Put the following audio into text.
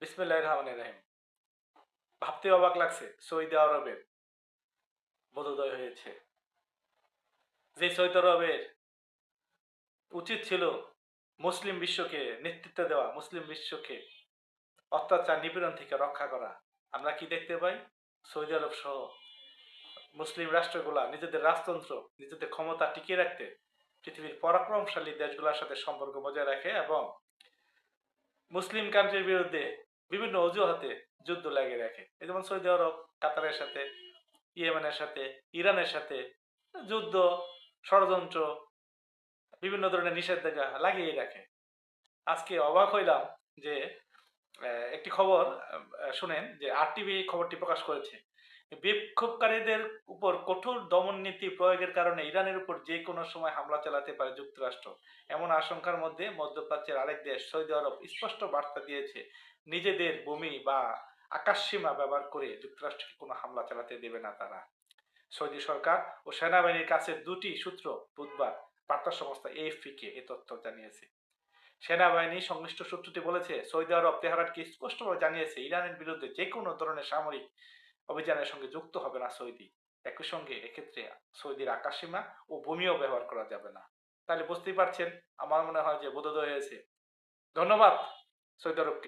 বিসমিল্লাহির রহমানির রহিম। ভাবতে অবাক লাগছে, সৌদি আরবের বোধোদয় হয়েছে। যে সৌদি আরবের উচিত ছিল মুসলিম বিশ্বকে নেতৃত্ব দেওয়া, মুসলিম বিশ্বকে অত্যাচার নিপীড়ন থেকে রক্ষা করা, আমরা কি দেখতে পাই? সৌদি আরব সহ মুসলিম রাষ্ট্রগুলা নিজেদের রাজতন্ত্র, নিজেদের ক্ষমতা টিকিয়ে রাখতে পৃথিবীর পরাক্রমশালী দেশগুলোর সাথে সম্পর্ক বজায় রাখে এবং মুসলিম কান্ট্রির বিরুদ্ধে বিভিন্ন অজুহাতে যুদ্ধ লাগিয়ে রাখে। এই যেমন সৌদি আরব কাতারের সাথে, ইয়েমেনের সাথে, ইরানের সাথে যুদ্ধ, ষড়যন্ত্র, বিভিন্ন ধরনের নিষেধাজ্ঞা লাগিয়ে রাখে। আজকে অবাক হইলাম যে একটি খবর শুনেন, যে আরটিভি খবরটি প্রকাশ করেছে। বিক্ষোভকারীদের উপর কঠোর দমন নীতি প্রয়োগের কারণে ইরানের উপর যে কোনো সময় হামলা চালাতে পারে যুক্তরাষ্ট্র। এমন আশঙ্কার মধ্যে মধ্যপ্রাচ্যের আরেক দেশ সৌদি আরব স্পষ্ট বার্তা দিয়েছে, নিজেদের ভূমি বা আকাশসীমা ব্যবহার করে যুক্তরাষ্ট্রকে কোনো হামলা চালাতে দেবে না তারা। সৌদি সরকার ও সেনাবাহিনীর কাছে দুটি সূত্র বুধবার বার্তা সংস্থা এএফপি কে এ তথ্য জানিয়েছে। সেনাবাহিনী সংশ্লিষ্ট সূত্রটি বলেছে, সৌদি আরব তেহরানকে স্পষ্টভাবে জানিয়েছে ইরানের বিরুদ্ধে যে কোনো ধরনের সামরিক অভিযানের সঙ্গে যুক্ত হবে না সৌদি। একই সঙ্গে এক্ষেত্রে সৌদির আকাশসীমা ও ভূমিও ব্যবহার করা যাবে না। তাহলে বুঝতেই পারছেন, আমার মনে হয় যে বোধোদয় হয়েছে। ধন্যবাদ সৌদি আরবকে।